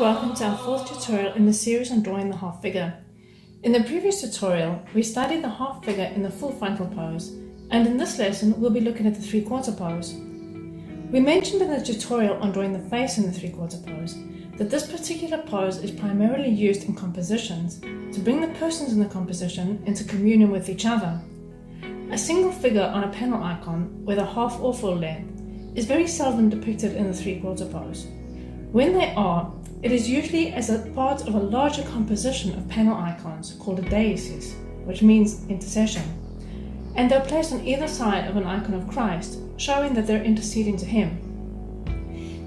welcome to our fourth tutorial in the series on drawing the half figure. In the previous tutorial, we studied the half figure in the full frontal pose, and in this lesson we'll be looking at the three-quarter pose. We mentioned in the tutorial on drawing the face in the three-quarter pose that this particular pose is primarily used in compositions to bring the persons in the composition into communion with each other. A single figure on a panel icon, whether half or full length, is very seldom depicted in the three-quarter pose. When they are, it is usually as a part of a larger composition of panel icons called a deesis, which means intercession, and they're placed on either side of an icon of Christ, showing that they're interceding to Him.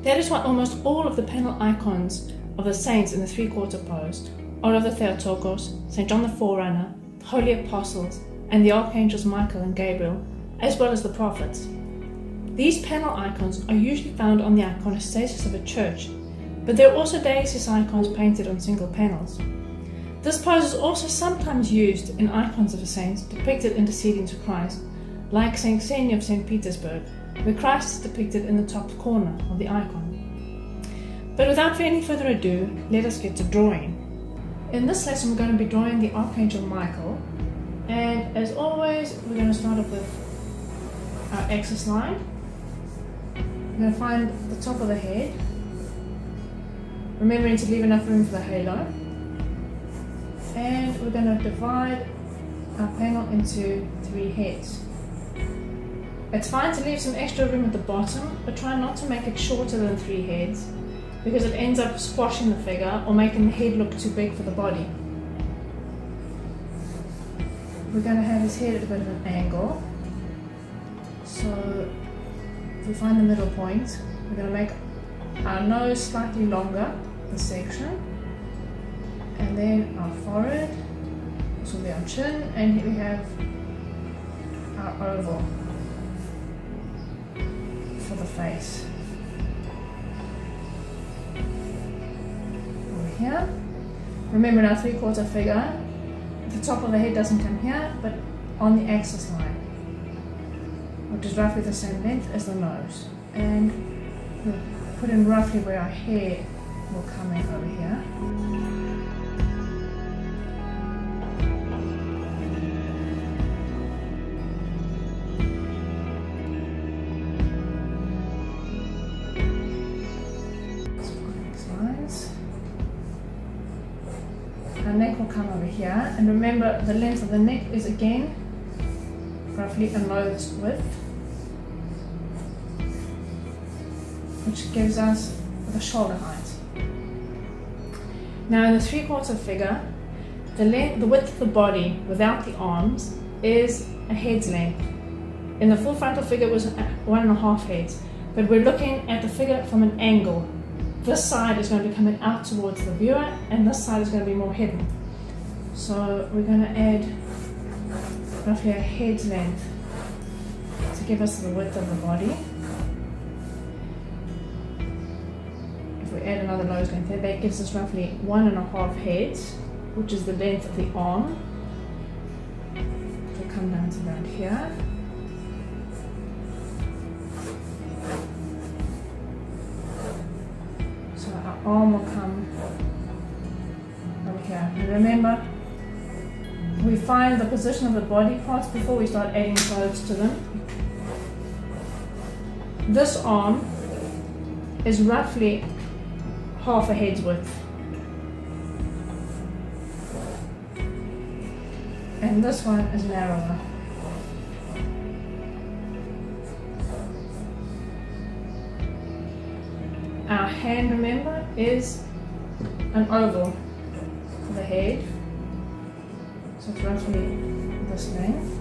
That is why almost all of the panel icons of the saints in the three-quarter pose are of the Theotokos, St. John the Forerunner, the Holy Apostles, and the Archangels Michael and Gabriel, as well as the prophets. These panel icons are usually found on the iconostasis of a church, but there are also deesis icons painted on single panels. This pose is also sometimes used in icons of the saints depicted interceding to Christ, like St. Xenia of St. Petersburg, where Christ is depicted in the top corner of the icon. But without any further ado, let us get to drawing. In this lesson we're going to be drawing the Archangel Michael, and as always we're going to start off with our axis line. We're going to find the top of the head, remembering to leave enough room for the halo, and we're going to divide our panel into 3 heads. It's fine to leave some extra room at the bottom, but try not to make it shorter than 3 heads because it ends up squashing the figure or making the head look too big for the body. We're going to have his head at a bit of an angle, so if we find the middle point, we're going to make our nose slightly longer, this section, and then our forehead, this will be our chin, and here we have our oval for the face. Over here, remember in our three-quarter figure, the top of the head doesn't come here, but on the axis line, which is roughly the same length as the nose, and we'll put in roughly where our hair will come in over here. Our neck will come over here, and remember the length of the neck is again roughly a nose width, which gives us the shoulder height. Now in the three-quarter figure, the width of the body without the arms is a head's length. In the full frontal figure it was 1.5 heads, but we're looking at the figure from an angle. This side is going to be coming out towards the viewer, and this side is going to be more hidden. So we're going to add roughly a head's length to give us the width of the body. If we add another nose length there, that gives us roughly 1.5 heads, which is the length of the arm. We'll come down to around here. So our arm will come over here. And remember, we find the position of the body parts before we start adding clothes to them. This arm is roughly half a head's width, and this one is narrower. Our hand, remember, is an oval for the head, so it's roughly this length.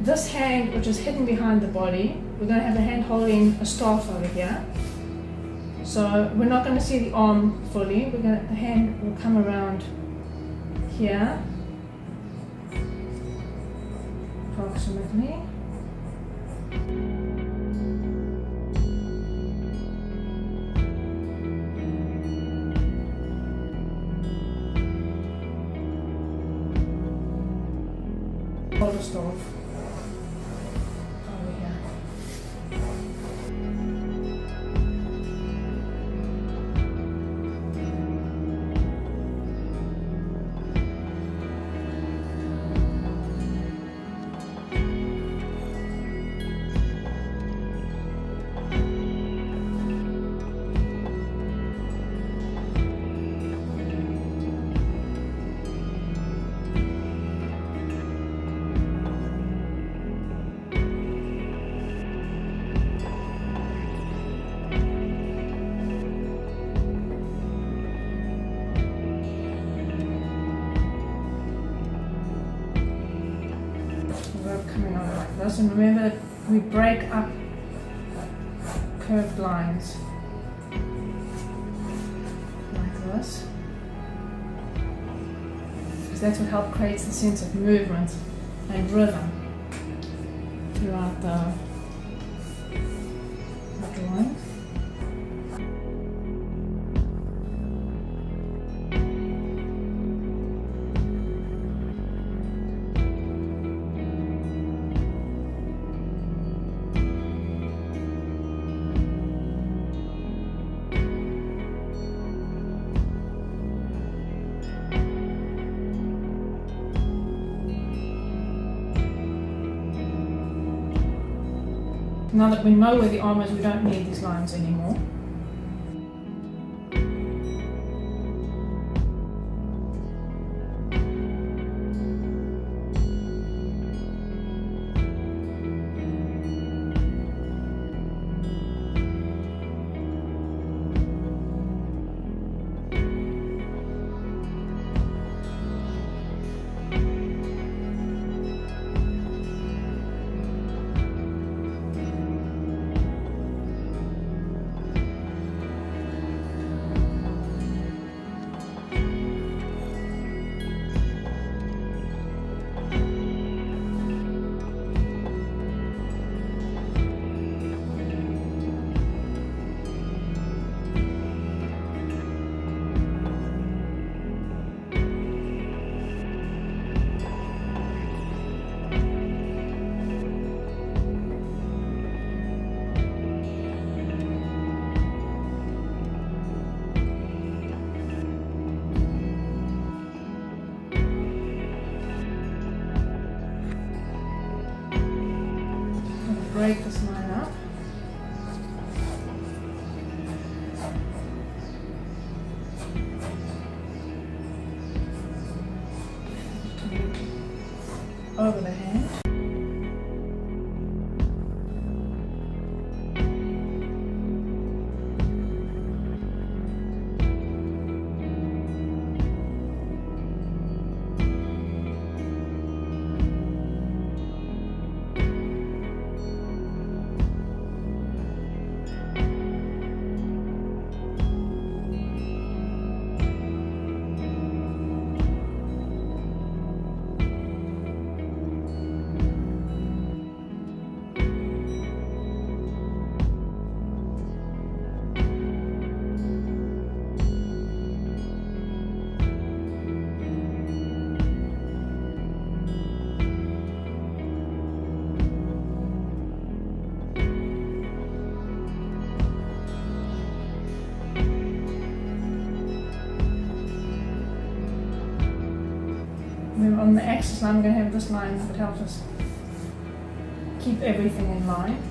This hand, which is hidden behind the body, we're going to have the hand holding a staff over here. So we're not going to see the arm fully. The hand will come around here, approximately. of coming over like this. And remember that we break up curved lines like this, because that's what helps create the sense of movement and rhythm throughout the drawing. Now that we know where the arm is, we don't need these lines anymore. Break this line up. Over the hand. Then on the axis line, I'm going to have this line that helps us keep everything in line.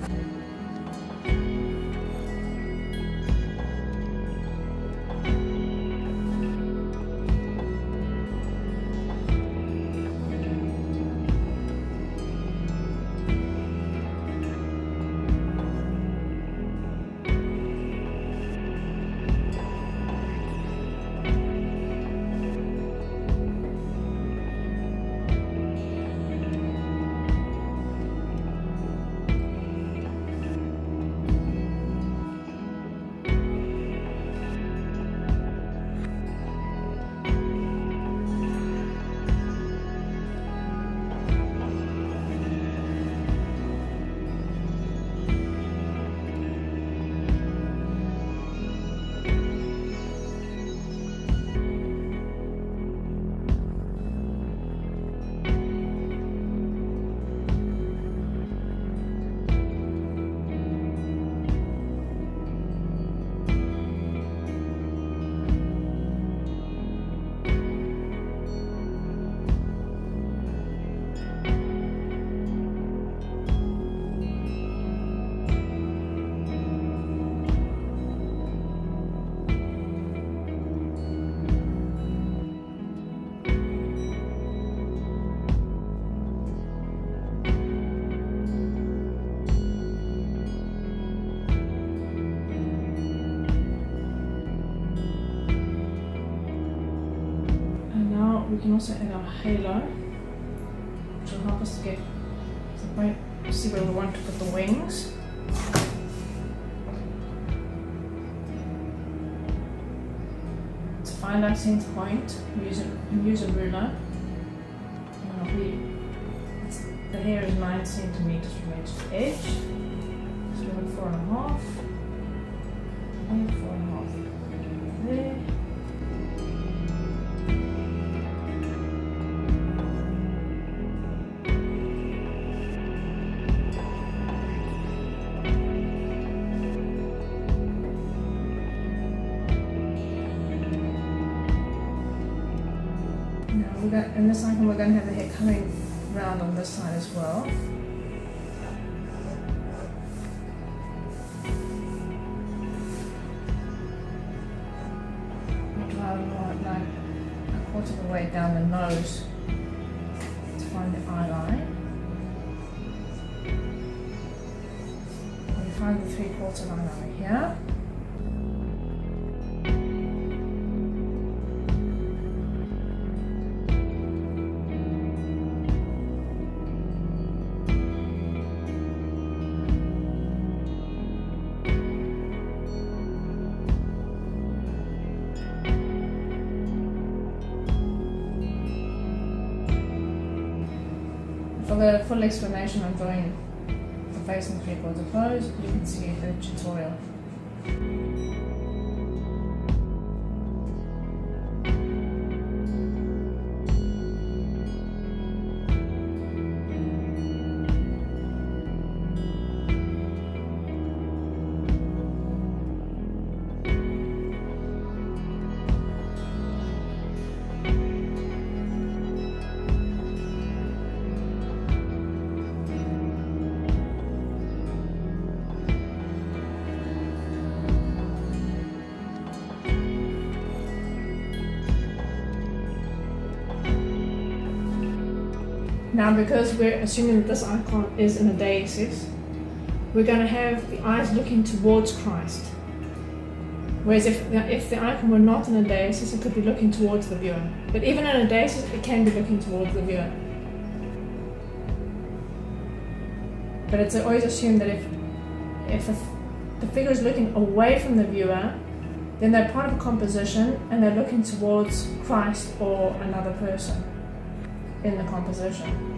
We can also add our halo, which will help us to get Right, see where we want to put the wings. To find our center point, use a ruler. The hair is 9 centimeters from edge to edge. So we want 4.5 and 4.5 there. In this icon we're going to have the hair coming round on this side as well. We'll drive like a quarter of the way down the nose to find the eyeline. We find the 3/4 line over here. For the full explanation on drawing the face and 3/4 pose, you can see the tutorial. Now, because we're assuming that this icon is in a deicsis, we're going to have the eyes looking towards Christ. Whereas if the icon were not in a deicsis, it could be looking towards the viewer. But even in a deicsis, it can be looking towards the viewer. But it's always assumed that if the figure is looking away from the viewer, then they're part of a composition and they're looking towards Christ or another person in the composition.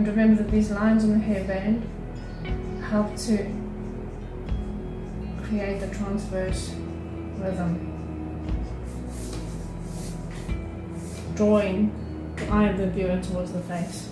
And remember that these lines on the hairband help to create the transverse rhythm, drawing the eye of the viewer towards the face.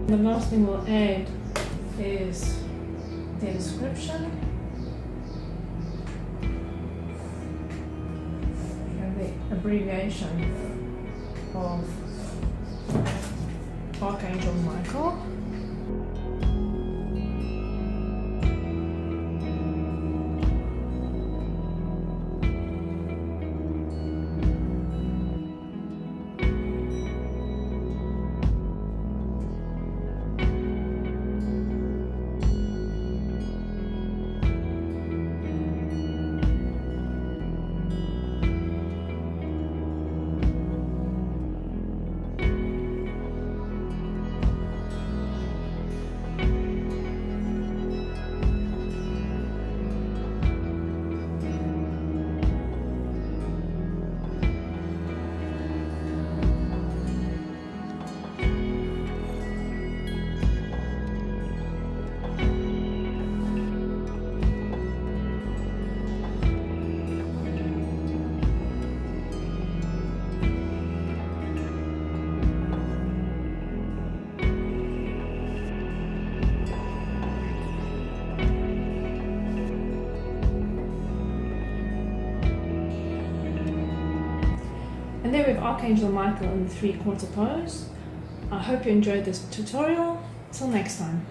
The last thing we'll add is the description and the abbreviation of Archangel Michael. there we have Archangel Michael in the 3/4 pose. I hope you enjoyed this tutorial. Till next time.